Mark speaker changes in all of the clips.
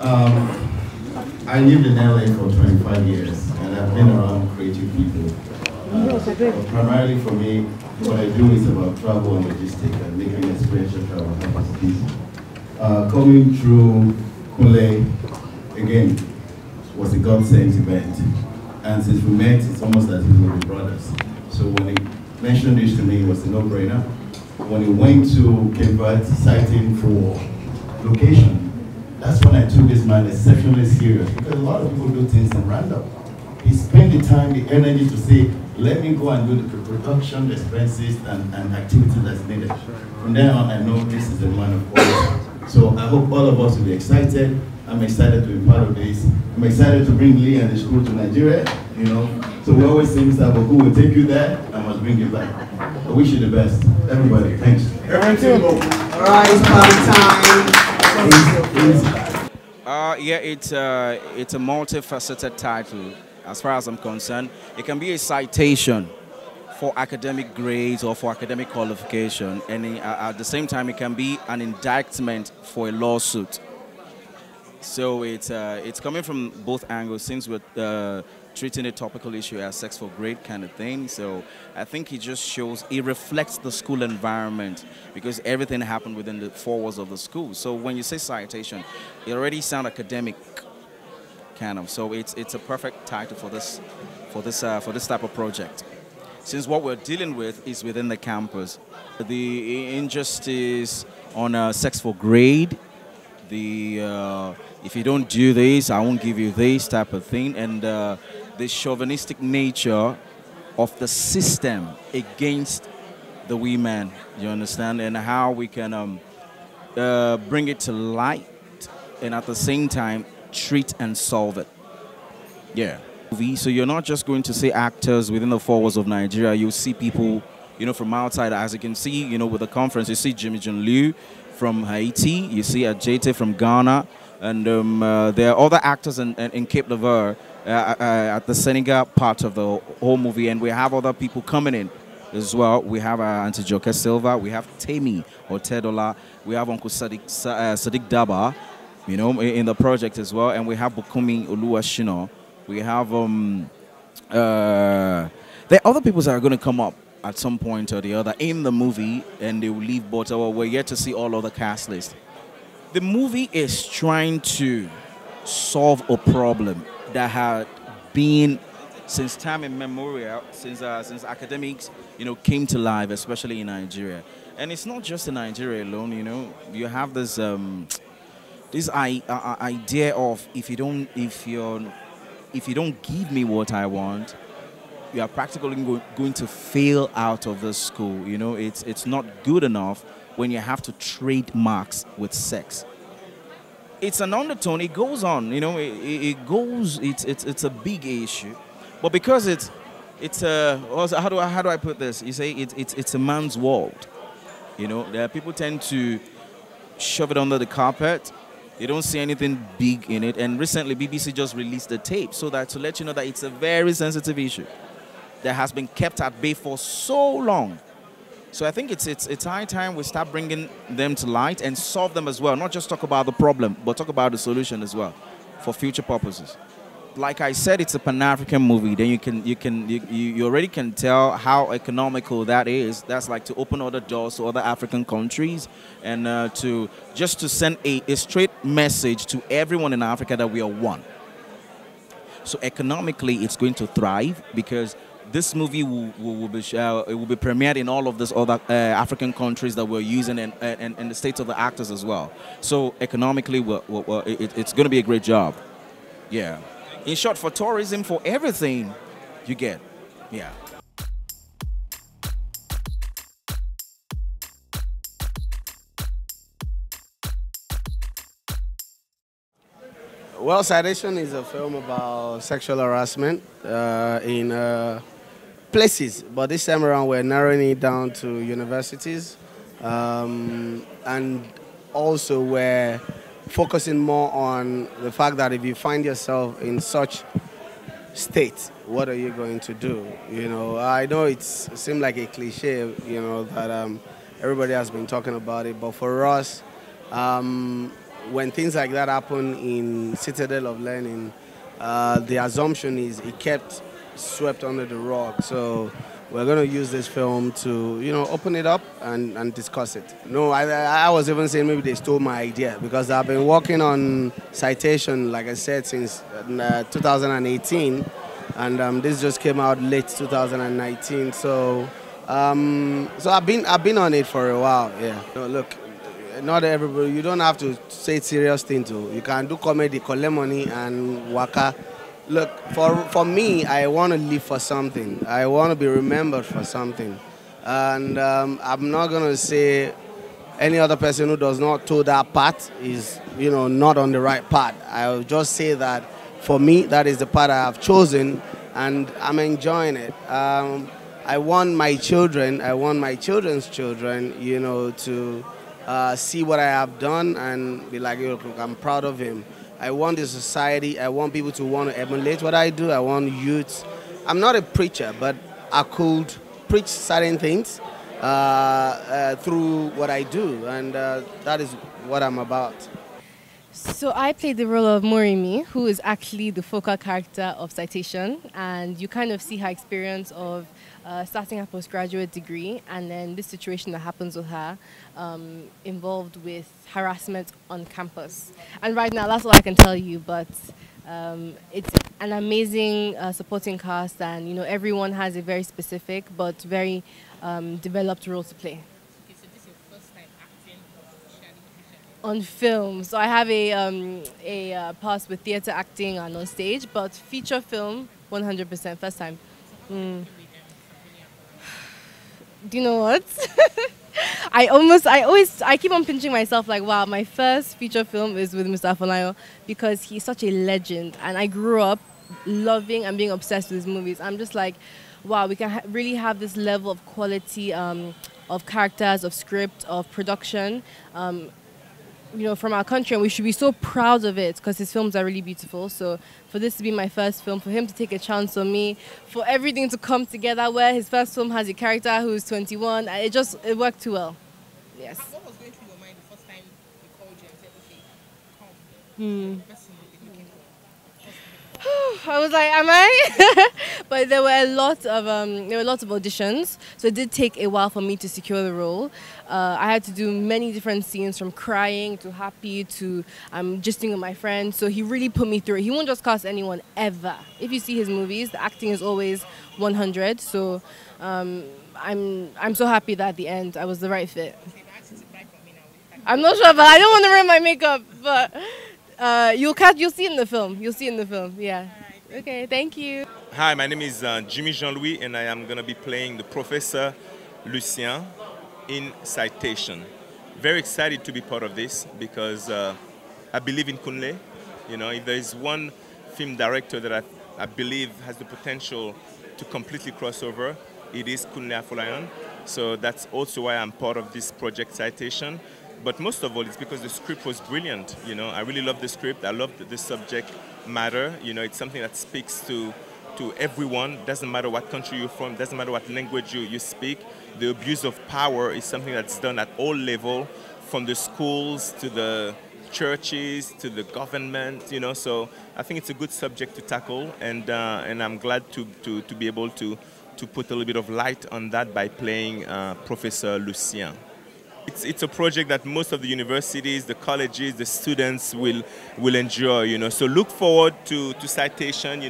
Speaker 1: I lived in LA for 25 years, and I've been around creative people. Primarily for me, what I do is about travel and logistics and making experiential travel happen for people. Coming through Kunle, again, was a God-sent event. And since we met, it's almost as if we were brothers. So when he mentioned this to me, it was a no-brainer. When he went to Cape Verde, citing for location, that's when I took this man exceptionally serious, because a lot of people do things in random. He spent the time, the energy to say, let me go and do the production, the expenses, and activities that's needed. From then on, I know this is a man of quality. So I hope all of us will be excited. I'm excited to be part of this. I'm excited to bring Lee and the school to Nigeria, you know. So we always say, Mr. Boku will take you there, I must bring you back. I wish you the best. Everybody, thanks.
Speaker 2: All right, it's party time.
Speaker 3: Yeah, it's a multifaceted title. As far as I'm concerned, it can be a citation for academic grades or for academic qualification, and at the same time, it can be an indictment for a lawsuit. So it's coming from both angles, since we're treating a topical issue as sex for grade kind of thing. So I think it just shows, it reflects the school environment, because everything happened within the four walls of the school. So when you say citation, it already sounds academic kind of. So it's a perfect title for this type of project, since what we're dealing with is within the campus. The injustice on sex for grade, the if you don't do this, I won't give you this type of thing, and the chauvinistic nature of the system against the women, you understand, and how we can bring it to light and at the same time treat and solve it. Yeah. So you're not just going to see actors within the four walls of Nigeria. You'll see people, you know, from outside. As you can see, you know, with the conference, you see Jimmy Jun Liu from Haiti, you see Ajete from Ghana, and there are other actors in Cape de Verde at the Senegal part of the whole movie, and we have other people coming in as well. We have Auntie Joke Silva, we have Temi Otedola, we have Uncle Sadiq Daba, you know, in the project as well, and we have Bukumi Oluwashino. We have there are other people that are going to come up at some point or the other in the movie, and they will leave, but we're yet to see all of the cast list. The movie is trying to solve a problem that had been since time immemorial, since academics, you know, came to life, especially in Nigeria. And it's not just in Nigeria alone, you know. You have this this idea of if you don't give me what I want, you are practically going to fail out of the school. You know, it's not good enough when you have to trade marks with sex. It's an undertone. It goes on. You know, it's a big issue, but because it's also, how do I put this? You say it's a man's world. You know, people tend to shove it under the carpet. They don't see anything big in it. And recently, BBC just released a tape so that to let you know that it's a very sensitive issue that has been kept at bay for so long. So I think it's high time we start bringing them to light and solve them as well. Not just talk about the problem, but talk about the solution as well for future purposes. Like I said, it's a Pan-African movie. Then you already can tell how economical that is. That's like to open other doors to other African countries, and to send a straight message to everyone in Africa that we are one. So economically, it's going to thrive because this movie will be premiered in all of these other African countries that we're using, and the states of the actors as well. So economically, it's going to be a great job. Yeah. In short, for tourism, for everything you get. Yeah.
Speaker 2: Well, Citation is a film about sexual harassment in places, but this time around we're narrowing it down to universities, and also we're focusing more on the fact that if you find yourself in such state, what are you going to do? You know, I know it seems like a cliche, you know, that everybody has been talking about it, but for us, when things like that happen in Citadel of Learning, the assumption is it kept swept under the rug. So we're going to use this film to, open it up and discuss it. No, I was even saying maybe they stole my idea, because I've been working on Citation, like I said, since 2018, and this just came out late 2019. So I've been on it for a while. Yeah. No, look, not everybody. You don't have to say serious thing too. You can do comedy, collect money, and waka. Look, for me, I want to live for something. I want to be remembered for something. And I'm not going to say any other person who does not toe that path is, not on the right path. I'll just say that for me, that is the path I have chosen, and I'm enjoying it. I want my children, I want my children's children, to see what I have done and be like, look, I'm proud of him. I want the society, I want people to want to emulate what I do. I want youth. I'm not a preacher, but I could preach certain things through what I do, and that is what I'm about.
Speaker 4: So I played the role of Morimi, who is actually the focal character of Citation, and you kind of see her experience of starting her postgraduate degree, and then this situation that happens with her involved with harassment on campus. And right now, that's all I can tell you, but it's an amazing supporting cast, and everyone has a very specific but very developed role to play.
Speaker 5: Okay, so this is your first time acting
Speaker 4: on film. So I have a past with theatre acting and on stage, but feature film, 100%, first time. Do you know what? I keep on pinching myself like, wow, my first feature film is with Mr. Afolayan, because he's such a legend, and I grew up loving and being obsessed with his movies. I'm just like, wow, we can really have this level of quality of characters, of script, of production, from our country, and we should be so proud of it, because his films are really beautiful. So for this to be my first film, for him to take a chance on me, for everything to come together, where his first film has a character who's 21, it worked too well. Yes.
Speaker 5: What was going through your mind the first time we called you and said, okay, come, the person we're looking for?
Speaker 4: I was like, am I? But there were lots of auditions, so it did take a while for me to secure the role. I had to do many different scenes, from crying to happy to gisting with my friends. So he really put me through it. He won't just cast anyone ever. If you see his movies, the acting is always 100. So I'm so happy that at the end I was the right fit. I'm not sure, but I don't want to wear my makeup. But you'll see in the film. You'll see in the film. Yeah. Okay. Thank you.
Speaker 6: Hi, my name is Jimmy Jean-Louis, and I am going to be playing the Professor Lucien in Citation. Very excited to be part of this, because I believe in Kunle. If there is one film director that I believe has the potential to completely cross over, it is Kunle Afolayan. So that's also why I'm part of this project Citation. But most of all, it's because the script was brilliant. I really love the script. I love the subject matter. It's something that speaks to everyone. Doesn't matter what country you're from. Doesn't matter what language you speak. The abuse of power is something that's done at all levels, from the schools to the churches to the government. So I think it's a good subject to tackle, and I'm glad to be able to put a little bit of light on that by playing Professor Lucien. It's a project that most of the universities, the colleges, the students will enjoy, So look forward to Citation,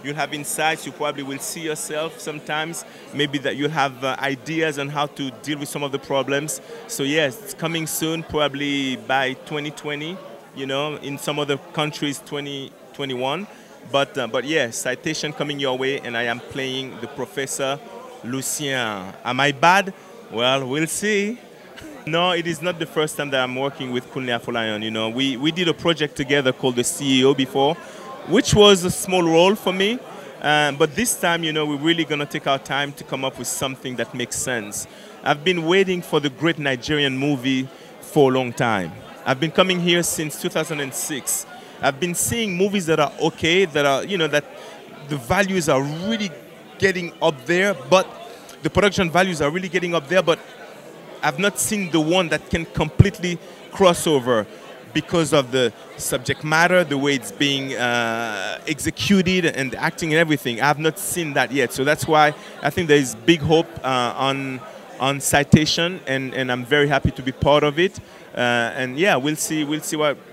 Speaker 6: You'll have insights, you probably will see yourself sometimes. Maybe that you'll have ideas on how to deal with some of the problems. So yes, it's coming soon, probably by 2020, in some other countries 2021. But yes, Citation coming your way, and I am playing the Professor Lucien. Am I bad? Well, we'll see. No, it is not the first time that I'm working with Kunle Afolayan. We did a project together called The CEO before, which was a small role for me. But this time, we're really going to take our time to come up with something that makes sense. I've been waiting for the great Nigerian movie for a long time. I've been coming here since 2006. I've been seeing movies that are okay, that are, that the values are really getting up there, but the production values are really getting up there, but I've not seen the one that can completely cross over. because of the subject matter, the way it's being executed, and the acting and everything. I have not seen that yet, so that's why I think there is big hope on Citation, and I'm very happy to be part of it. And yeah, we'll see what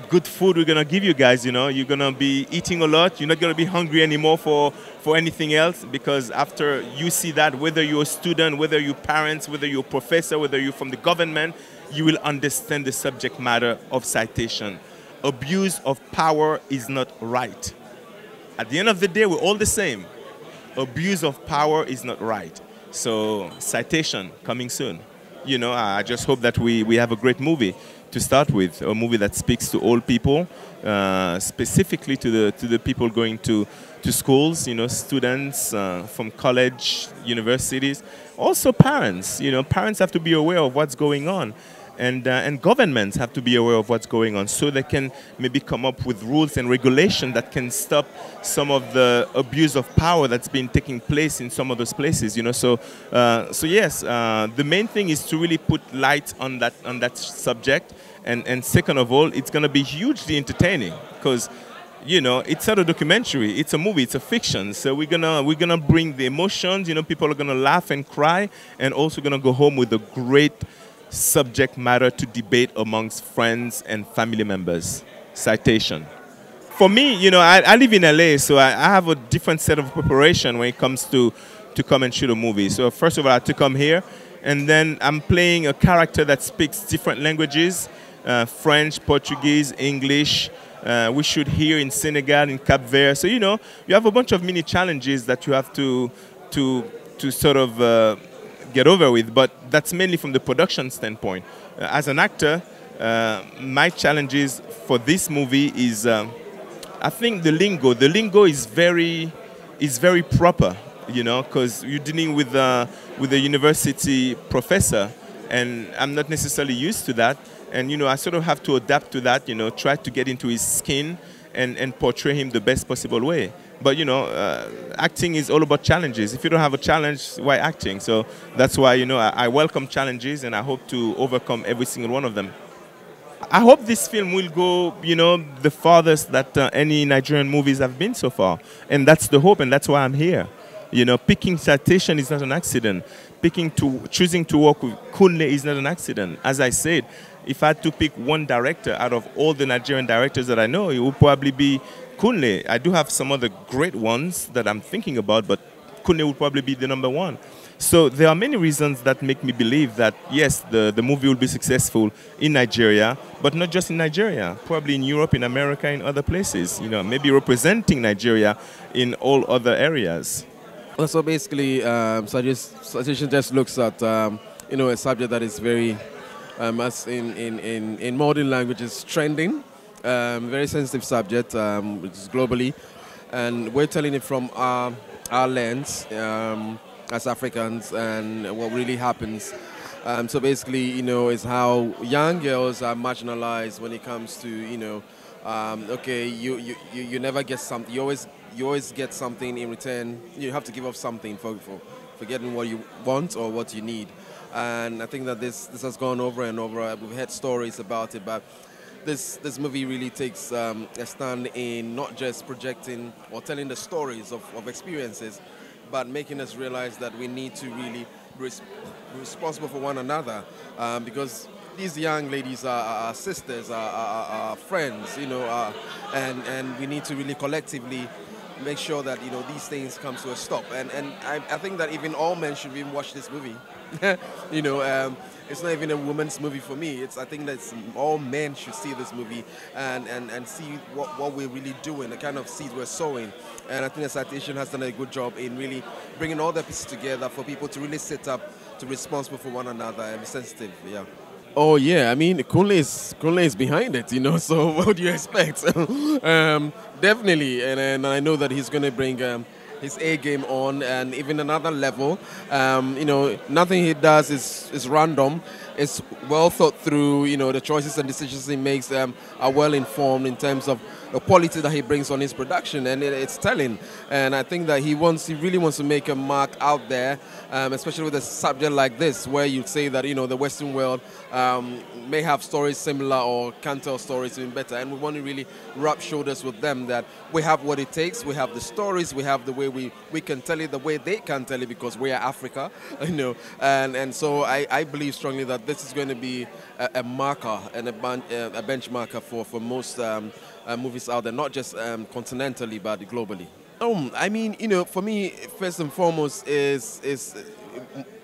Speaker 6: good food we're gonna give you guys. You know, you're gonna be eating a lot. You're not gonna be hungry anymore for anything else, because after you see that, whether you're a student, whether you're parents, whether you're a professor, whether you're from the government, you will understand the subject matter of Citation. Abuse of power is not right. At the end of the day, we're all the same. Abuse of power is not right. So Citation coming soon. You know, I just hope that we have a great movie to start with, a movie that speaks to all people, specifically to the people going to schools, you know, students from college, universities, also parents. You know, parents have to be aware of what's going on. And governments have to be aware of what's going on, so they can maybe come up with rules and regulation that can stop some of the abuse of power that's been taking place in some of those places. You know, so yes, the main thing is to really put light on that subject, and second of all, it's going to be hugely entertaining, because you know, it's not a documentary, it's a movie, it's a fiction. So we're gonna bring the emotions. You know, people are gonna laugh and cry, and also gonna go home with a great subject matter to debate amongst friends and family members. Citation. For me, you know, I live in LA, so I have a different set of preparation when it comes to come and shoot a movie. So first of all, I had to come here, and then I'm playing a character that speaks different languages, French, Portuguese, English. We shoot here in Senegal, in Cap Verde. So, you know, you have a bunch of mini challenges that you have to sort of get over with, but that's mainly from the production standpoint. As an actor, my challenges for this movie is, I think the lingo. The lingo is very proper, you know, because you're dealing with a university professor, and I'm not necessarily used to that. And you know, I sort of have to adapt to that. You know, try to get into his skin and portray him the best possible way. But you know, acting is all about challenges. If you don't have a challenge, why acting? So that's why, you know, I welcome challenges, and I hope to overcome every single one of them. I hope this film will go, you know, the farthest that any Nigerian movies have been so far. And that's the hope, and that's why I'm here. You know, picking Citation is not an accident. Choosing to work with Kunle is not an accident. As I said, if I had to pick one director out of all the Nigerian directors that I know, it would probably be Kunle. I do have some other great ones that I'm thinking about, but Kunle would probably be the number one. So there are many reasons that make me believe that, yes, the movie will be successful in Nigeria, but not just in Nigeria, probably in Europe, in America, in other places, you know, maybe representing Nigeria in all other areas.
Speaker 7: Well, so basically, Citation just looks at, you know, a subject that is very, as in modern languages, trending. Very sensitive subject, which is globally, and we're telling it from our lens as Africans, and what really happens. So basically, you know, is how young girls are marginalized when it comes to, you know, okay, you never get something. You always get something in return. You have to give up something for getting what you want or what you need. And I think that this has gone over and over. We've heard stories about it, but this movie really takes a stand in not just projecting or telling the stories of experiences, but making us realize that we need to really be responsible for one another, because these young ladies are sisters, are friends, you know, and we need to really collectively make sure that, you know, these things come to a stop. And I think that even all men should even watch this movie. You know, it's not even a woman's movie for me. I think that all men should see this movie and see what we're really doing, the kind of seeds we're sowing. And I think the Citation has done a good job in really bringing all the pieces together for people to really sit up, to be responsible for one another and be sensitive. Yeah. Oh yeah, I mean, Kunle is behind it, you know. So what do you expect? Definitely, and I know that he's going to bring his A game on, and even another level. You know, nothing he does is random. it's well thought through. You know, the choices and decisions he makes are well informed in terms of the quality that he brings on his production, and it's telling. And I think that he really wants to make a mark out there, especially with a subject like this, where you'd say that, you know, the Western world may have stories similar or can tell stories even better, and we want to really rub shoulders with them, that we have what it takes, we have the stories, we have the way we can tell it the way they can tell it, because we are Africa, you know. And so I believe strongly that this is going to be a marker and a benchmarker for most movies out there, not just continentally but globally. I mean, you know, for me, first and foremost is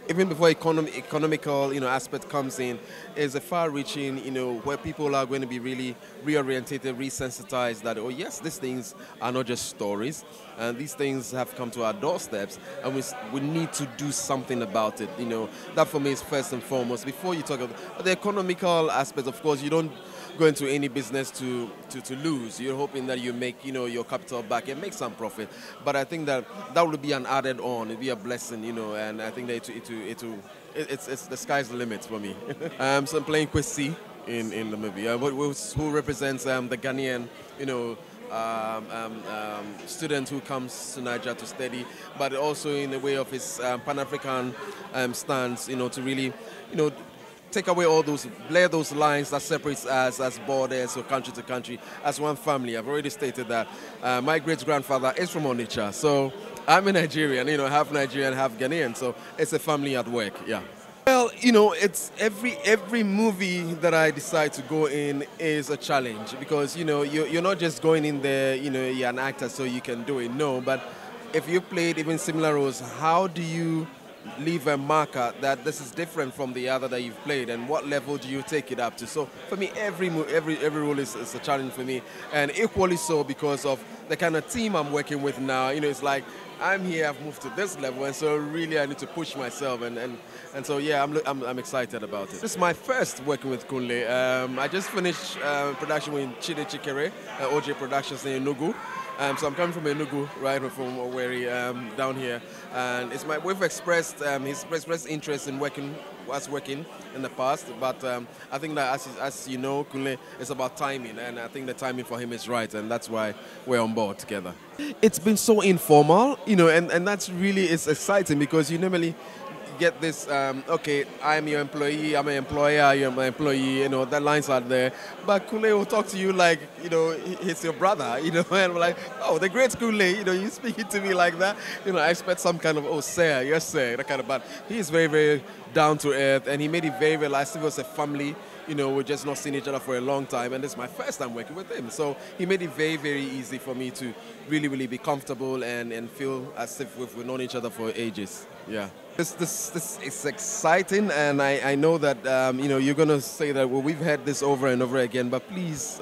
Speaker 7: even before economical, you know, aspect comes in, is a far-reaching, you know, where people are going to be really reorientated, resensitized that, oh yes, these things are not just stories, and these things have come to our doorsteps, and we need to do something about it. You know, that for me is first and foremost. Before you talk about the economical aspect, of course, you don't go into any business to lose. You're hoping that you make, you know, your capital back and make some profit. But I think that would be an added on. It'd be a blessing, you know. And I think that it's the sky's the limit for me. So I'm playing Kwesi in the movie, who represents the Ghanaian, you know, student who comes to Nigeria to study, but also in the way of his Pan-African stance, you know, to really, you know, take away all those, blur those lines that separates us as borders or country to country, as one family. I've already stated that my great-grandfather is from Onitsha, so I'm a Nigerian, you know, half Nigerian, half Ghanaian, so it's a family at work, yeah. Well, you know, it's every movie that I decide to go in is a challenge, because, you know, you're not just going in there, you know, you're an actor so you can do it, no, but if you played even similar roles, how do you leave a marker that this is different from the other that you've played, and what level do you take it up to? So for me, every role is a challenge for me, and equally so because of the kind of team I'm working with now. You know, it's like I'm here, I've moved to this level, and so really I need to push myself, and so yeah, I'm excited about it. This is my first working with Kunle. I just finished production with Chide Chikere, OJ Productions in Enugu. So I'm coming from Enugu, right from Owerri, down here, and we've expressed he's expressed interest in working in the past, but I think that as you know, Kunle, it's about timing, and I think the timing for him is right, and that's why we're on board together. It's been so informal, you know, and that's really is exciting, because you normally get this, okay, I'm your employee, I'm an employer, you're my employee, you know, that lines are there. But Kunle will talk to you like, you know, he's your brother, you know, and we're like, oh, the great Kunle, you know, you speaking to me like that. You know, I expect some kind of, oh, sir, yes, sir, that kind of, but he is very, very down to earth, and he made it very, very, as if it was a family. You know, we've just not seen each other for a long time, and this is my first time working with him. So he made it very, very easy for me to really, really be comfortable and feel as if we've known each other for ages. Yeah. This is exciting, and I know that, you know, you're going to say that, well, we've had this over and over again, but please,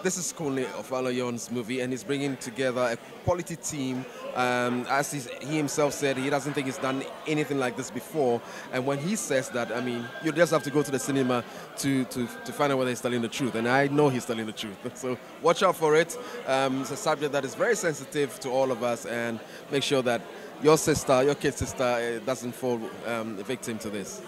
Speaker 7: this is Kunle Afolayan's movie, and he's bringing together a quality team. As he himself said, he doesn't think he's done anything like this before. And when he says that, I mean, you just have to go to the cinema to find out whether he's telling the truth. And I know he's telling the truth. So watch out for it. It's a subject that is very sensitive to all of us, and make sure that your sister, your kid sister, doesn't fall victim to this.